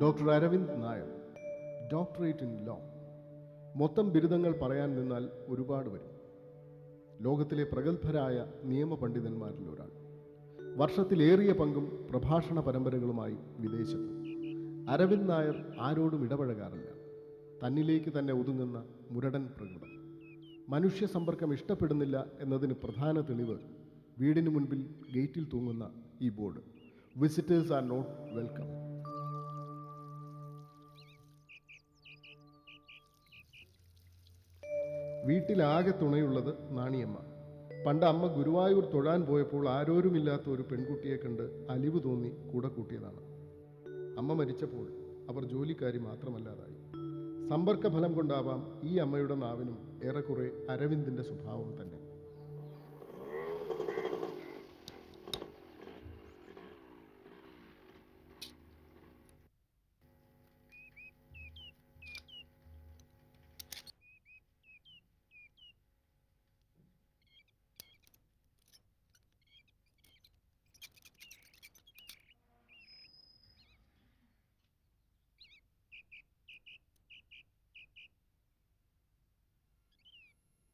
Doctor Aravind Nair, doctorate in law. മൊത്തം ബിരുദങ്ങൾ പറയാൻ നിന്നാൽ ഒരുപാട് വരും. ലോകത്തിലെ പ്രഗത്ഭരായ നിയമപണ്ഡിതന്മാരിൽ ഒരാൾ. വർഷത്തിലേറിയ പങ്കും പ്രഭാഷണ പരമ്പരകളുമായി വിദേശത്ത്. അരവിന്ദ് നായർ ആരോടും ഇടപഴകാറില്ല. തന്നിലേക്ക് തന്നെ ഒതുങ്ങുന്ന മുരടൻ പ്രകൃതം. മനുഷ്യ സമ്പർക്കം ഇഷ്ടപ്പെടുന്നില്ല എന്നതിന് പ്രധാന തെളിവ് വീടിന് മുൻപിൽ ഗേറ്റിൽ തൂങ്ങുന്ന ഈ board, visitors are not welcome. വീട്ടിലാകെ തുണയുള്ളത് നാണിയമ്മ. പണ്ട് അമ്മ ഗുരുവായൂർ തൊഴാൻ പോയപ്പോൾ ആരോരുമില്ലാത്ത ഒരു പെൺകുട്ടിയെ കണ്ട് അലിവ് തോന്നി കൂടെ കൂട്ടിയതാണ്. അമ്മ മരിച്ചപ്പോൾ അവർ ജോലിക്കാരി മാത്രമല്ലാതായി. സമ്പർക്ക ഫലം കൊണ്ടാവാം ഈ അമ്മയുടെ നാവിനും ഏറെക്കുറെ അരവിന്ദിന്റെ സ്വഭാവം തന്നെ.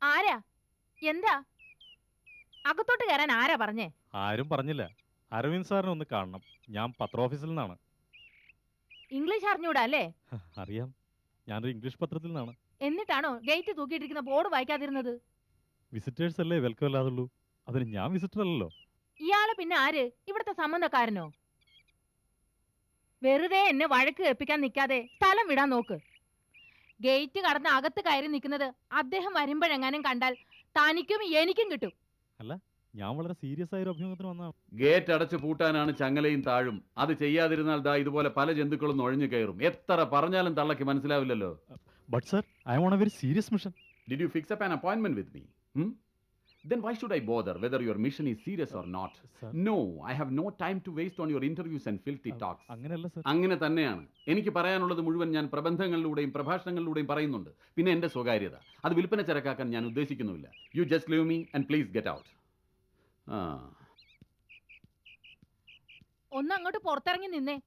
ആരാ? എന്താ? അകത്തോട്ട് കയറാൻ ആരാ പറഞ്ഞേ? ആരും പറഞ്ഞില്ല. അരവിന്ദ് സാറിനെ ഒന്ന് കാണണം. ഞാൻ പത്രോഫീസിൽ നിന്നാണ്. ഇംഗ്ലീഷ് അറിഞ്ഞൂടാ അല്ലേ? അറിയാം, ഞാനൊരു ഇംഗ്ലീഷ് പത്രത്തിൽ നിന്നാണ്. എന്നിട്ടാണോ ഗേറ്റ് തൂക്കിയിട്ടിരിക്കുന്ന ബോർഡ് വായിക്കാതിരുന്നത്? വിസിറ്റേഴ്സ് അല്ലേ വെൽക്കം അല്ലാതുള്ളൂ. അതിന് ഞാൻ വിസിറ്റർ അല്ലല്ലോ. ഇയാള് പിന്നെ ആര്? ഇവിടുത്തെ സംബന്ധക്കാരനോ? വെറുതെ എന്നെ വഴക്ക് കേൾപ്പിക്കാൻ നിൽക്കാതെ സ്ഥലം വിടാൻ നോക്ക്. ഗേറ്റ് കടന്ന് അകത്ത് കയറി നിൽക്കുന്നത് അദ്ദേഹം വരുമ്പോഴെങ്ങാനും കണ്ടാൽ തനിക്കും എനിക്കും കിട്ടും. അല്ല, ഞാൻ വളരെ സീരിയസ് ആയ ഒരു അഭിമുഖത്തിന് വന്നതാണ്. ഗേറ്റ് അടച്ചു പൂട്ടാനാണ് ചങ്ങലയും താഴും. അത് ചെയ്യാതിരുന്നാൽ ദാ ഇതുപോലെ പല ജന്തുക്കളും നുഴഞ്ഞു കയറും. എത്ര പറഞ്ഞാലും തള്ളക്ക് മനസ്സിലാവില്ലല്ലോ. But sir, I am on a very serious mission. Did you fix up an appointment with me? Then why should I bother whether your mission is serious or not? Sir. No, I have no time to waste on your interviews and filthy talks. അങ്ങനെയല്ല sir. അങ്ങനെ തന്നെയാണ്. എനിക്ക് പറയാനുള്ളത് മുഴുവൻ ഞാൻ പ്രബന്ധങ്ങളിലൂടെയും പ്രഭാഷണങ്ങളിലൂടെയും പറയുന്നുണ്ട്. പിന്നെ എൻ്റെ സ്വകാര്യത അത് വിൽപ്പന ചരക്കാക്കാൻ ഞാൻ ഉദ്ദേശിക്കുന്നുമില്ല. You just leave me and please get out. ഒന്ന് അങ്ങോട്ട് പുറത്തിറങ്ങി നിന്നേ.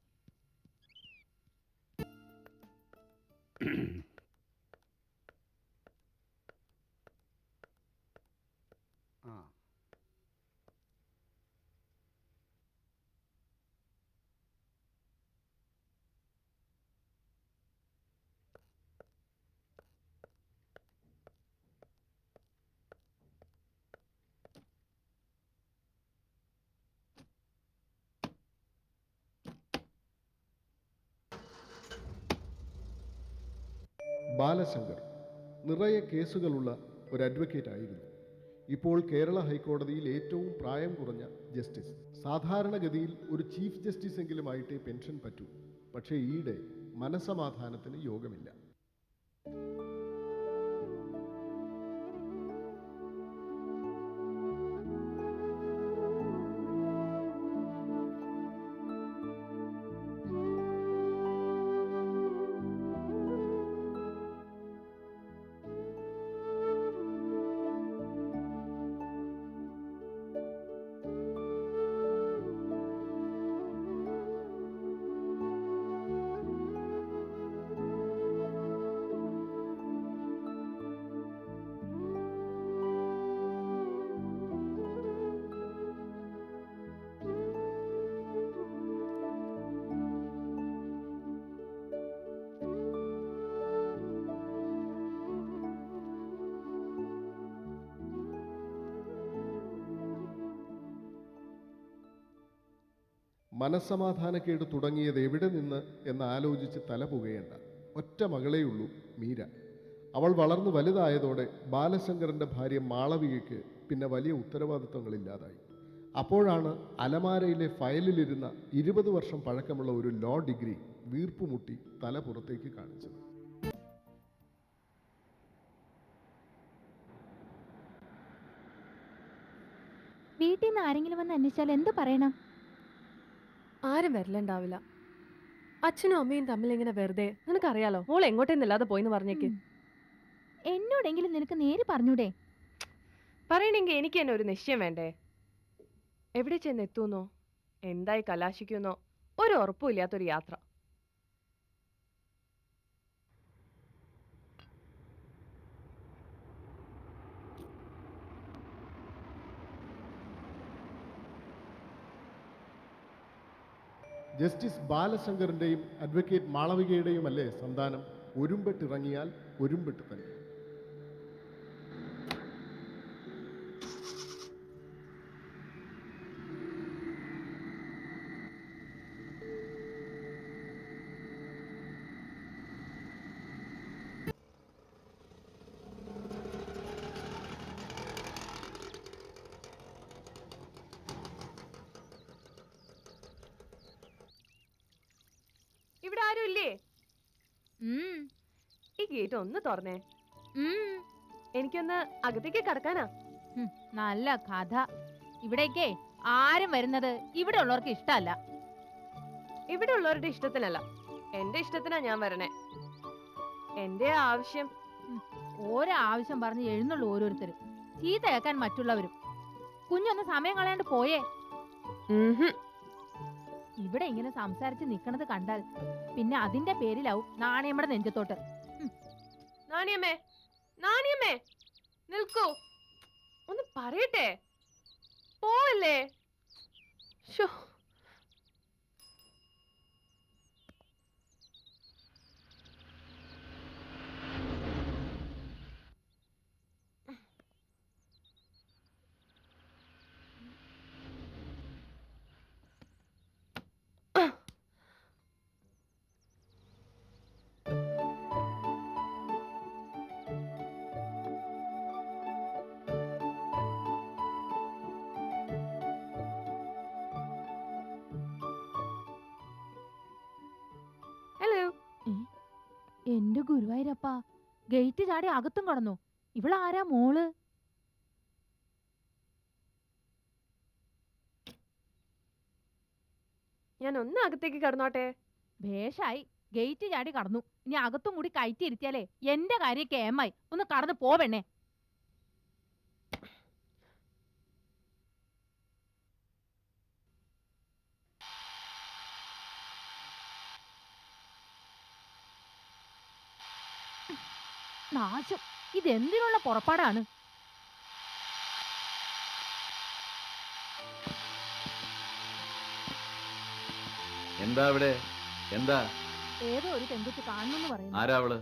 ബാലശങ്കർ നിറയെ കേസുകളുള്ള ഒരു അഡ്വക്കേറ്റ് ആയിരുന്നു. ഇപ്പോൾ കേരള ഹൈക്കോടതിയിൽ ഏറ്റവും പ്രായം കുറഞ്ഞ ജസ്റ്റിസ്. സാധാരണഗതിയിൽ ഒരു ചീഫ് ജസ്റ്റിസ് എങ്കിലുമായിട്ടേ പെൻഷൻ പറ്റൂ. പക്ഷേ ഈയിടെ മനസമാധാനത്തിന് യോഗമില്ല. മനസ്സമാധാനക്കേട് തുടങ്ങിയത് എവിടെ നിന്ന് എന്ന് ആലോചിച്ച് തല പുകയേണ്ട. ഒറ്റ മകളേയുള്ളൂ മീര. അവൾ വളർന്നു വലുതായതോടെ ബാലശങ്കറിൻ്റെ ഭാര്യ മാളവികയ്ക്ക് പിന്നെ വലിയ ഉത്തരവാദിത്തങ്ങളില്ലാതായി. അപ്പോഴാണ് അലമാരയിലെ ഫയലിലിരുന്ന 20 വർഷം പഴക്കമുള്ള ഒരു ലോ ഡിഗ്രി വീർപ്പുമുട്ടി തല പുറത്തേക്ക് കാണിച്ചത്. വീട്ടിൽ നിന്ന് ആരെങ്കിലും വന്ന് അന്വേഷിച്ചാൽ എന്ത് പറയണം? ആരും വരലുണ്ടാവില്ല. അച്ഛനും അമ്മയും തമ്മിൽ ഇങ്ങനെ വെറുതെ, നിനക്കറിയാലോ മോൾ എങ്ങോട്ടേന്നില്ലാതെ പോയിന്ന് പറഞ്ഞേക്ക്. എന്നോടെങ്കിലും നിനക്ക് നേര് പറഞ്ഞൂടെ? പറയണെങ്കി എനിക്ക് തന്നെ ഒരു നിശ്ചയം വേണ്ടേ? എവിടെ ചെന്ന് എത്തൂന്നോ എന്തായി കലാശിക്കുന്നോ ഒരു ഉറപ്പുമില്ലാത്തൊരു യാത്ര. ജസ്റ്റിസ് ബാലശങ്കറിൻ്റെയും അഡ്വക്കേറ്റ് മാളവികയുടെയും അല്ലേ സന്താനം ഒരുമ്പെട്ടിറങ്ങിയാൽ ഒരുമ്പെട്ട് തന്നെ. ഇവിടെ ആരും ഇല്ലേ? ഉം, ഈ ഗേറ്റ് ഒന്ന് തുറന്നേ, ഉം, എനിക്കൊന്ന് അകത്തേക്ക് കടക്കാനാ. ഉം, നല്ല കഥ. ഇവിടേക്കേ ആരും വരുന്നത് ഇവിടെ ഉള്ളവർക്ക് ഇഷ്ടമല്ല. ഇവിടെ ഉള്ളവരുടെ ഇഷ്ടത്തിനല്ല, എന്റെ ഇഷ്ടത്തിനാ ഞാൻ വരണേ. എന്റെ ആവശ്യം. ഓരോ ആവശ്യം പറഞ്ഞ് എഴുന്നള്ളൂ ഓരോരുത്തരും, ചീത്ത കേൾക്കാൻ മറ്റുള്ളവരും. കുഞ്ഞൊന്ന് സമയം കളയാണ്ട് പോയേ. ഇവിടെ ഇങ്ങനെ സംസാരിച്ച് നിക്കണത് കണ്ടാൽ പിന്നെ അതിന്റെ പേരിലാവും നാണയമ്മയുടെ നെഞ്ചത്തോട്ട്. നാണിയമ്മേ, നാണിയമ്മേ, നിൽക്കൂ, ഒന്ന് പറയട്ടെ, പോവല്ലേ? ശോ. ഹലോ. എന്റെ ഗുരുവായൂരപ്പ, ഗേറ്റ് ചാടി അകത്തും കടന്നു. ഇവളാരാ മോള്? ഞാൻ ഒന്ന് അകത്തേക്ക് കടന്നോട്ടെ? ഭേഷായി, ഗേറ്റ് ചാടി കടന്നു. ഇനി അകത്തും കൂടി കയറ്റി ഇരുത്തിയാലേ എന്റെ കാര്യം കേമായി. ഒന്ന് കടന്നു പോവെണ്ണേ. നാശം, ഇതെന്തിനുള്ള പുറപ്പാടാണ്? എന്താ അവിടെ? എന്താ? ഏതോ ഒരു പെൺകുട്ടി കാണുന്നു പറയുന്നു. ആരാ അവള്?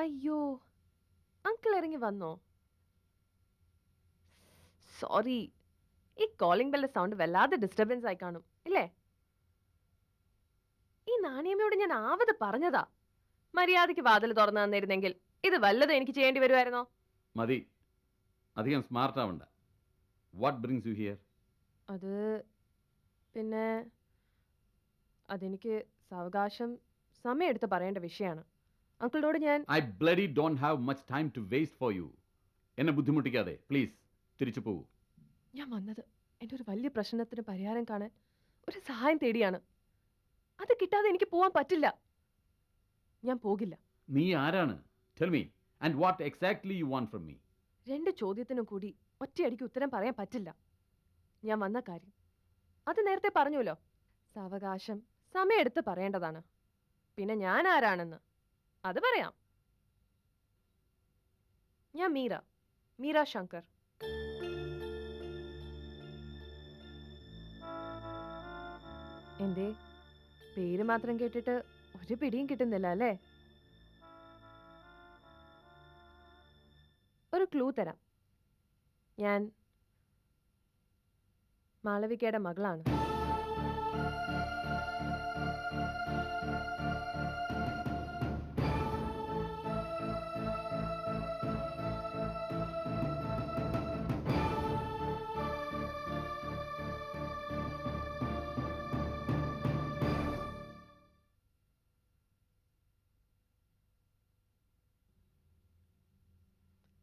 അയ്യോ, അങ്കിൾ ഇറങ്ങി വന്നോ? സോറി, ഈ കോളിംഗ് ബെല്ലിന്റെ സൗണ്ട് വല്ലാതെ ഡിസ്റ്റർബൻസ് ആയി കാണും ഇല്ലേ? ഈ നാണിയമ്മയോട് ഞാൻ ആവത് പറഞ്ഞതാ, മര്യാദയ്ക്ക് വാതിൽ തുറന്നു തന്നിരുന്നെങ്കിൽ ഇത് വല്ലതും എനിക്ക് ചെയ്യേണ്ടി വരുമായിരുന്നോ? മതി, അധികം സ്മാർട്ട് ആവണ്ട. What brings you here? അത് പിന്നെ അതെനിക്ക് സാവകാശം സമയമെടുത്ത് പറയേണ്ട വിഷയമാണ്. അങ്കിളിനോട് ഞാൻ I bloody don't have much time to waste for you. എന്നെ ബുദ്ധിമുട്ടിക്കാതെ പ്ലീസ് തിരിച്ചു പോകൂ. ഞാൻ വന്നത് എൻ്റെ ഒരു വലിയ പ്രശ്നത്തിന് പരിഹാരം കാണാൻ ഒരു സഹായം തേടിയാണ്. അത് കിട്ടാതെ എനിക്ക് പോവാൻ പറ്റില്ല. ഞാൻ പോകില്ല. നീ ആരാണ്? Tell me, and what exactly you want from me? 2 ചോദ്യത്തിനും കൂടി ഒറ്റയടിക്ക് ഉത്തരം പറയാൻ പറ്റില്ല. ഞാൻ വന്ന കാര്യം അത് നേരത്തെ പറഞ്ഞുല്ലോ. സാവകാശം സമയമെടുത്ത് പറയേണ്ടതാണ്. പിന്നെ ഞാൻ ആരാണെന്ന് അത് പറയാം. ഞാൻ മീര ശങ്കർ. എന്തേ, പേര് മാത്രം കേട്ടിട്ട് ഒരു പിടിയും കിട്ടുന്നില്ല അല്ലേ? ഒരു ക്ലൂ തരാം. ഞാൻ മാളവികയുടെ മകളാണ്.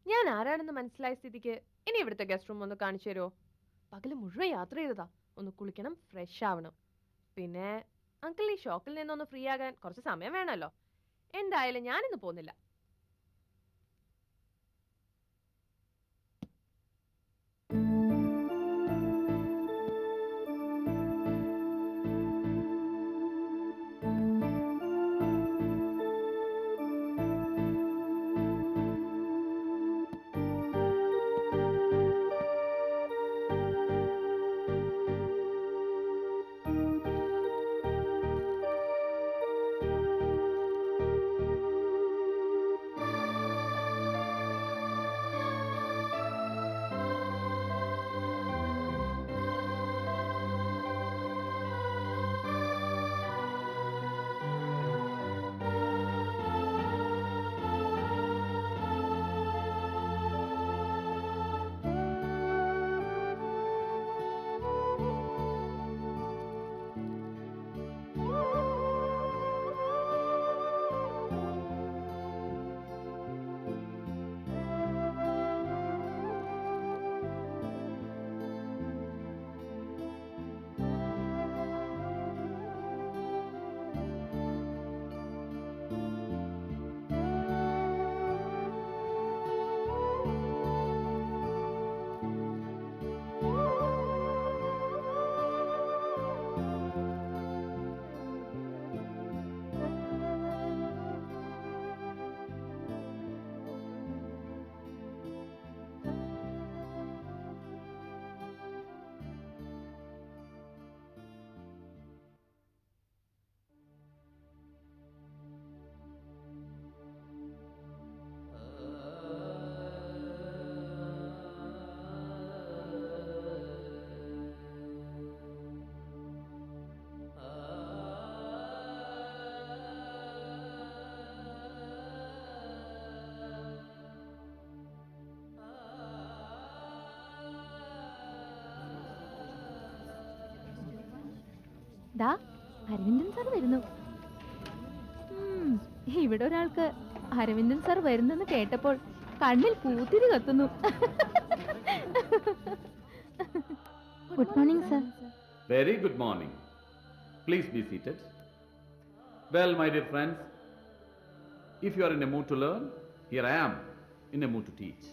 ഞാൻ ആരാണെന്ന് മനസ്സിലായ സ്ഥിതിക്ക് ഇനി ഇവിടുത്തെ ഗസ്റ്റ് റൂം ഒന്ന് കാണിച്ചു തരുമോ? പകല് മുഴുവൻ യാത്ര ചെയ്തതാ. ഒന്ന് കുളിക്കണം, ഫ്രഷ് ആവണം. പിന്നെ അങ്കിൾ ഈ ഷോക്കിൽ നിന്നൊന്ന് ഫ്രീ ആകാൻ കുറച്ച് സമയം വേണമല്ലോ. എന്തായാലും ഞാനിന്ന് പോകുന്നില്ല. ദാ അരവിന്ദൻ സാർ വരുന്നു. ഇവിടെ ഒരാൾക്ക് അരവിന്ദൻ സാർ വരുന്നെന്ന് കേട്ടപ്പോൾ കണ്ണിൽ പൂത്തിരി കത്തുന്നു. Good morning sir. Very good morning. Please be seated. Well, my dear friends, if you are in a mood to learn, here I am in a mood to teach.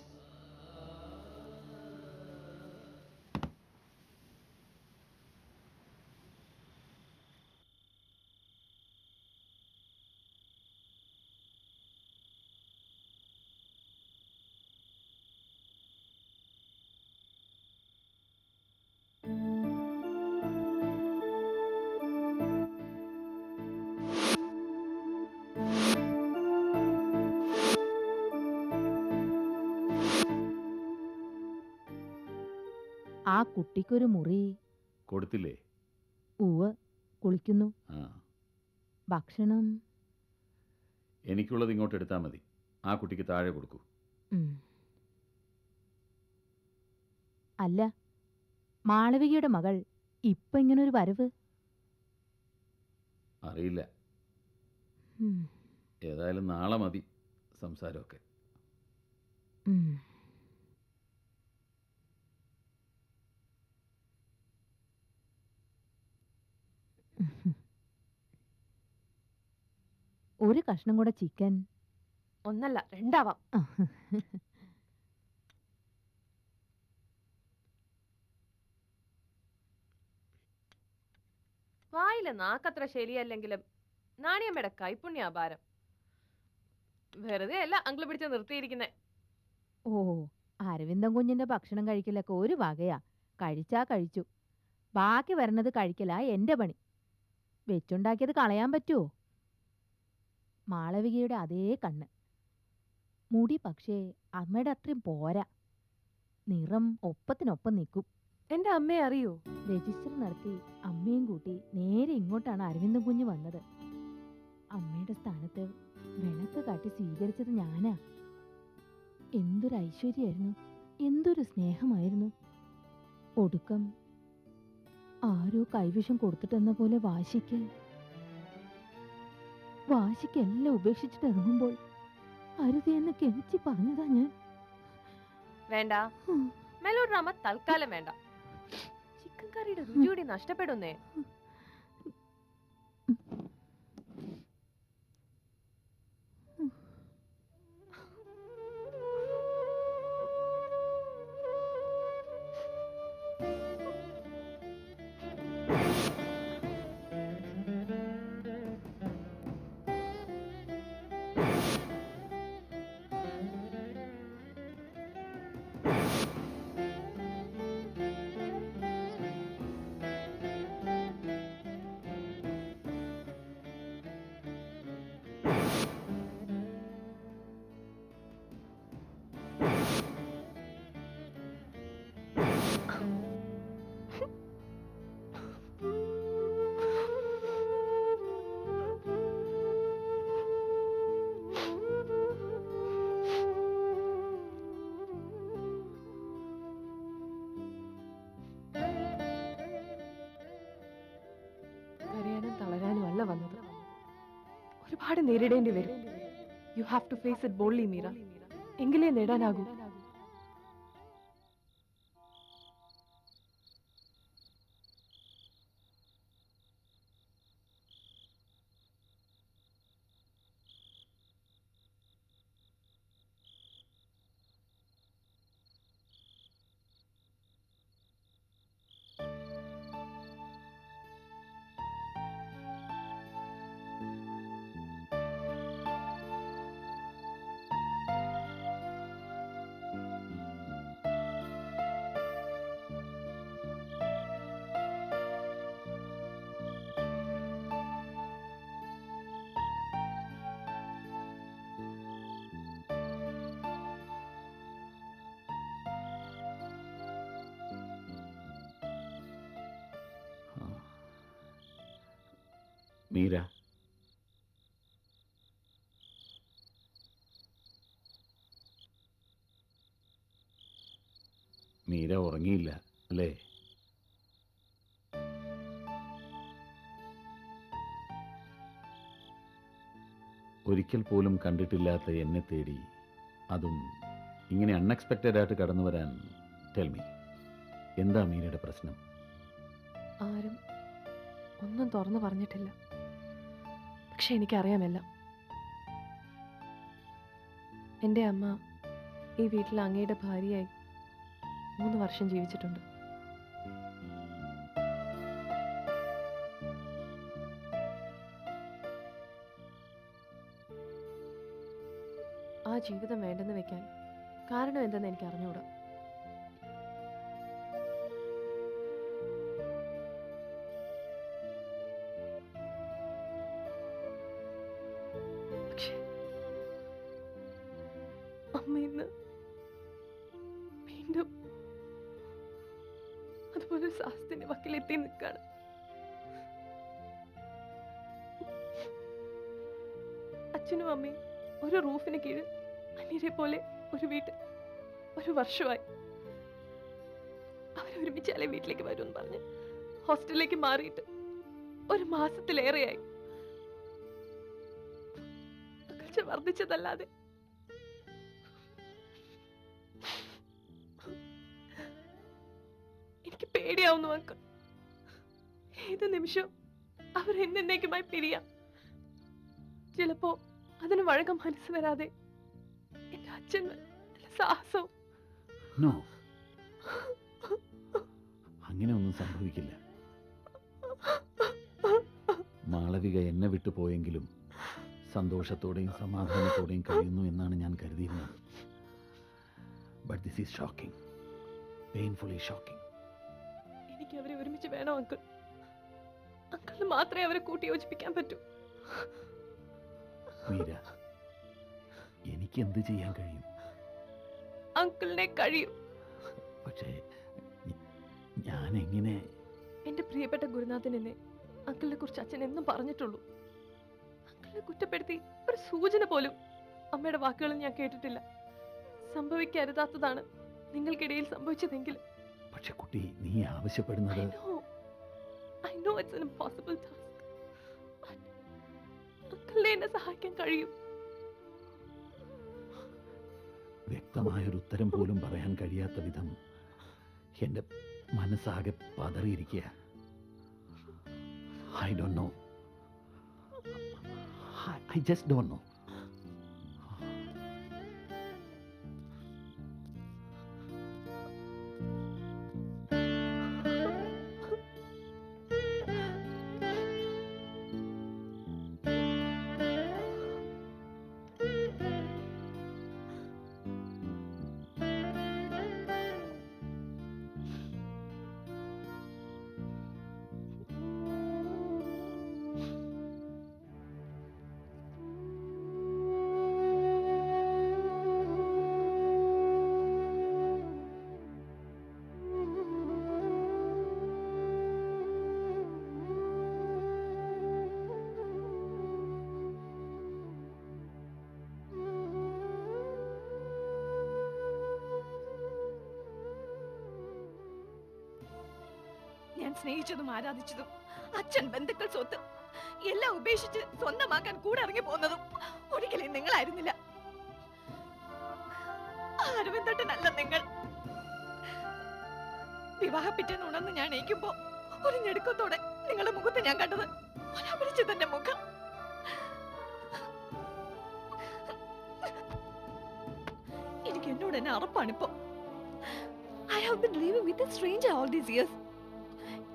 ആ കുട്ടിക്കൊരു മുറി. കൊടുത്തില്ലേ? ഉവ്, കുളിക്കുന്നു. ആ, ഭക്ഷണം. എനിക്കുള്ളത് ഇങ്ങോട്ട് എടുത്താൽ മതി. ആ കുട്ടിക്ക് താഴെ കൊടുക്കൂ. അല്ല, മാളവികയുടെ മകൾ ഇപ്പൊ ഇങ്ങനൊരു വരവ്. അറിയില്ല. ഏതായാലും നാളെ മതി സംസാരമൊക്കെ. ഒരു കഷ്ണം കൂടെ ചിക്കൻ. ഒന്നല്ല രണ്ടാവാം. വായിലെ നാക്കത്ര ശരിയല്ലെങ്കിലും നാണിയമ്മയുടെ കൈപ്പുണ്യ അപാരം. വെറുതെ അല്ല അങ്കിള് പിടിച്ച് നിർത്തിയിരിക്കുന്നേ. ഓ, അരവിന്ദൻ കുഞ്ഞിന്റെ ഭക്ഷണം കഴിക്കലൊക്കെ ഒരു വകയാ. കഴിച്ചാ കഴിച്ചു, ബാക്കി വരണത് കഴിക്കലാ എന്റെ പണി. വെച്ചുണ്ടാക്കിയത് കളയാൻ പറ്റുമോ? മാളവികയുടെ അതേ കണ്ണ്, മുടി പക്ഷേ അമ്മയുടെ അത്രയും പോരാ. നിറം ഒപ്പത്തിനൊപ്പം നിൽക്കും. എന്റെ അമ്മയെ അറിയോ? രജിസ്റ്റർ നടത്തി അമ്മയും കൂട്ടി നേരെ ഇങ്ങോട്ടാണ് അരവിന്ദൻ കുഞ്ഞ് വന്നത്. അമ്മയുടെ സ്ഥാനത്ത് വിളക്ക് കാട്ടി സ്വീകരിച്ചത് ഞാനാ. എന്തൊരു ഐശ്വര്യായിരുന്നു, എന്തൊരു സ്നേഹമായിരുന്നു. ഒടുക്കം ആരോ കൈവിഷം കൊടുത്തിട്ടെന്ന പോലെ വാശിക്കെല്ലാം ഉപേക്ഷിച്ചിട്ട് ഇറങ്ങുമ്പോൾ അരുതെന്ന് കെഞ്ചി പറഞ്ഞതാ ഞാൻ. വേണ്ട, മെലോ ഡ്രാമ തൽക്കാലം വേണ്ട. ചിക്കൻ കറിയുടെ രുചിയോടെ നഷ്ടപ്പെടുന്നേ. തളരാനും അല്ല വന്നത്. ഒരുപാട് നേരിടേണ്ടി വരും. You have to face it boldly Meera. എങ്കിലേ നേടാനാകൂ. മീര, മീര ഉറങ്ങിയില്ല അല്ലേ? ഒരിക്കൽ പോലും കണ്ടിട്ടില്ലാത്ത എന്നെ തേടി, അതും ഇങ്ങനെ അൺഎക്സ്പെക്റ്റഡ് ആയിട്ട് കടന്നു വരാൻ, ടെൽ മീ, എന്താ മീരയുടെ പ്രശ്നം? ആരും ഒന്നും തുറന്നു പറഞ്ഞിട്ടില്ല. പക്ഷെ എനിക്കറിയാമല്ല. എൻ്റെ അമ്മ ഈ വീട്ടിൽ അങ്ങയുടെ ഭാര്യയായി 3 വർഷം ജീവിച്ചിട്ടുണ്ട്. ആ ജീവിതം വേണ്ടെന്ന് വെക്കാൻ കാരണം എന്തെന്ന് എനിക്ക് അറിഞ്ഞൂടാ. പക്ഷേ അമ്മ ഇന്ന് വീണ്ടും അതുപോലെ സാഹസത്തിന്റെ വക്കിലെത്തി നിൽക്കാണ്. അച്ഛനും അമ്മയും ഒരു റൂഫിന് കീഴിൽ അന്യരെ പോലെ ഒരു വീട്ടിൽ 1 വർഷമായി. അവരൊരുമിച്ചാലേ വീട്ടിലേക്ക് വരുമെന്ന് പറഞ്ഞ് ഹോസ്റ്റലിലേക്ക് മാറിയിട്ട് 1 മാസത്തിലേറെയായി. അകൽച്ച വർദ്ധിച്ചതല്ലാതെ എനിക്ക് പേടിയാവുന്നു അങ്കിൾ. ഏത് നിമിഷം അവർ എന്നേക്കുമായി പിരിയാം. ചിലപ്പോ അതിന് വഴക്കം മനസ്സ് വരാതെ എന്റെ അച്ഛൻ സാഹസവും. നോ, അങ്ങനെ ഒന്നും സംഭവിക്കില്ല. മാളവിക എന്നെ വിട്ടു പോയെങ്കിലും സന്തോഷത്തോടെയും സമാധാനത്തോടെയും കഴിയുന്നു എന്നാണ് ഞാൻ കരുതിയിരുന്നത്. But this is shocking, painfully shocking. എനിക്ക് അവരെ ഒരുമിച്ച് വേണം അങ്കിൾ. അങ്കിളിന് മാത്രമേ അവരെ കൂട്ടി യോജിപ്പിക്കാൻ പറ്റൂ. മീര, എനിക്ക് എന്ത് ചെയ്യാൻ കഴിയും? അങ്കിളിനെ കഴിയും. പക്ഷേ ഞാൻ എങ്ങനെ? എന്റെ പ്രിയപ്പെട്ട ഗുരുനാഥൻ എന്നെ അങ്കിളിനെ കുറിച്ച് അച്ഛൻ എന്നും പറഞ്ഞിട്ടുള്ളൂ. അങ്കിളിനെ കുറ്റപ്പെടുത്തി ഒരു സൂചന പോലും അമ്മയുടെ വാക്കുകളിൽ ഞാൻ കേട്ടിട്ടില്ല. സംഭവിക്കരുതാത്തതാണ് നിങ്ങൾക്കിടയിൽ സംഭവിച്ചതെങ്കിൽ. പക്ഷെ കുട്ടി, നീ ആവശ്യപ്പെടുന്നത് I know it's an impossible task. അങ്കിളിനെ എന്നെ സഹായിക്കാൻ കഴിയും. വ്യക്തമായൊരു ഉത്തരം പോലും പറയാൻ കഴിയാത്ത വിധം എൻ്റെ മനസ്സാകെ പതറിയിരിക്കുക. I don't know. I just don't know. ഞാൻ സ്നേഹിച്ചതും ആരാധിച്ചതും അച്ഛൻ, ബന്ധുക്കൾ, സ്വത്ത് എല്ലാം ഉപേക്ഷിച്ച് സ്വന്തമാക്കാൻ കൂടെ ഇറങ്ങി പോകുന്നതും ഒരിക്കലും നിങ്ങളായിരുന്നില്ല. അരവിന്ദട്ടനല്ല നിങ്ങൾ. വിവാഹപ്പിറ്റെന്ന് ഉണർന്ന് ഞാൻ എണീക്കുമ്പോ ഒരു ഞെടുക്കത്തോടെ നിങ്ങളുടെ മുഖത്ത് ഞാൻ കണ്ടത് ഒരപരിചിതന്റെ മുഖം. എനിക്ക് എന്നോട് തന്നെ അറപ്പാണിപ്പോ. I have been living with a stranger all these years.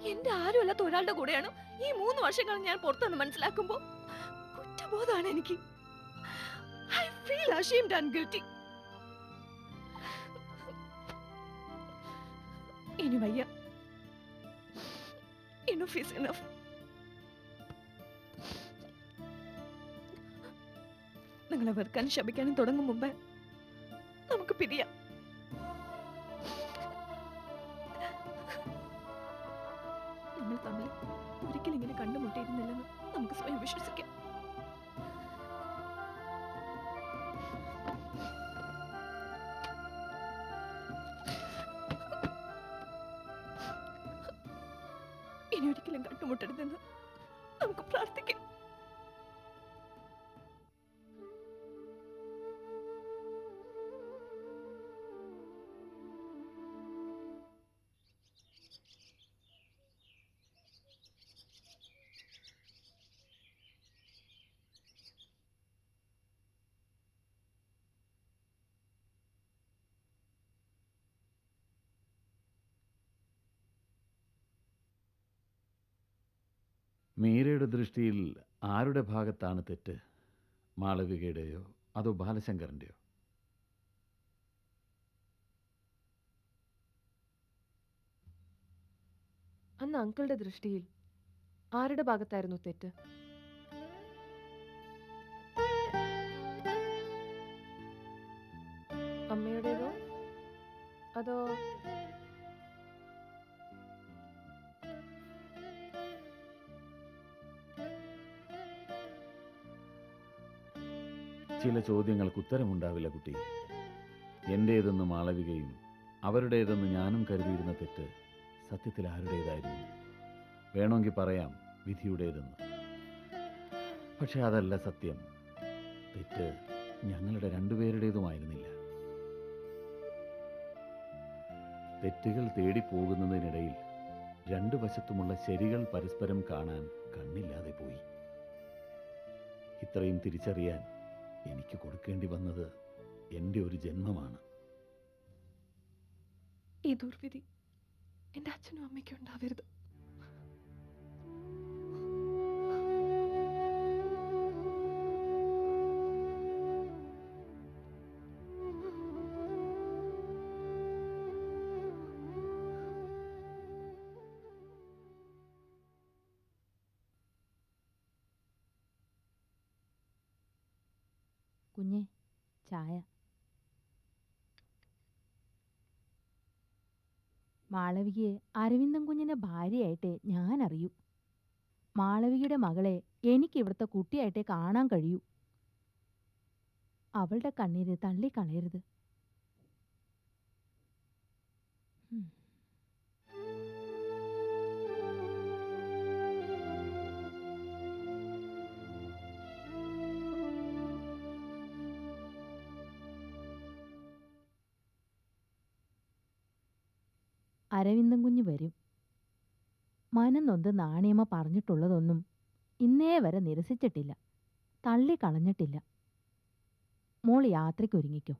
എന്റെ ആരുമല്ലാത്ത ഒരാളുടെ കൂടെയാണ് ഈ 3 വർഷങ്ങൾ ഞാൻ പുറത്തുനിന്ന് മനസ്സിലാക്കുമ്പോ കുറ്റബോധമാണ് എനിക്ക്. I feel ashamed and guilty. ഇനി വയ്യ. Enough is enough. നിങ്ങളെ വെറുക്കാനും ശപിക്കാനും തുടങ്ങും മുമ്പേ നമുക്ക് പിരിയാം. നമ്മൾ തമ്മിൽ ഒരിക്കലും ഇങ്ങനെ കണ്ടുമുട്ടിയിരുന്നില്ലെന്ന് നമുക്ക് സ്വയം വിശ്വസിക്കാം. ഇനി ഒരിക്കലും കണ്ടുമുട്ടരുതെന്ന് നമുക്ക് പ്രാർത്ഥിക്കാം. മീരയുടെ ദൃഷ്ടിയിൽ ആരുടെ ഭാഗത്താണ് തെറ്റ്? മാളവികയുടെയോ അതോ ബാലശങ്കറിൻ്റെയോ? അന്ന് അങ്കിളുടെ ദൃഷ്ടിയിൽ ആരുടെ ഭാഗത്തായിരുന്നു തെറ്റ്? അമ്മയുടേതോ അതോ ചില ചോദ്യങ്ങൾക്ക് ഉത്തരമുണ്ടാവില്ല കുട്ടി. എൻ്റേതെന്ന് മാളവികയും അവരുടേതെന്ന് ഞാനും കരുതിയിരുന്ന തെറ്റ് സത്യത്തിൽ ആരുടേതായിരുന്നു? വേണമെങ്കിൽ പറയാം വിധിയുടേതെന്ന്. പക്ഷെ അതല്ല സത്യം. തെറ്റ് ഞങ്ങളുടെ രണ്ടുപേരുടേതുമായിരുന്നില്ല. തെറ്റുകൾ തേടി പോകുന്നതിനിടയിൽ രണ്ടു വശത്തുമുള്ള ശരികൾ പരസ്പരം കാണാൻ കണ്ണില്ലാതെ പോയി. ഇത്രയും തിരിച്ചറിയാൻ എനിക്ക് കൊടുക്കേണ്ടി വന്നത് എൻ്റെ ഒരു ജന്മമാണ്. ഈ ദുർവിധി എന്റെ അച്ഛനും അമ്മയ്ക്കും ഉണ്ടാവരുത്. കുഞ്ഞെ, ചായ. മാളവികയെ അരവിന്ദൻ കുഞ്ഞിന്റെ ഭാര്യയായിട്ടേ ഞാൻ അറിയൂ. മാളവികയുടെ മകളെ എനിക്ക് ഇവിടുത്തെ കുട്ടിയായിട്ടേ കാണാൻ കഴിയൂ. അവളുടെ കണ്ണീര് തള്ളിക്കളയരുത്. അരവിന്ദൻ കുഞ്ഞ് വരും. മനം നൊന്ത് നാണിയമ്മ പറഞ്ഞിട്ടുള്ളതൊന്നും ഇന്നേ വരെ നിരസിച്ചിട്ടില്ല, തള്ളിക്കളഞ്ഞിട്ടില്ല. മോൾ യാത്രയ്ക്കൊരുങ്ങിക്കോ.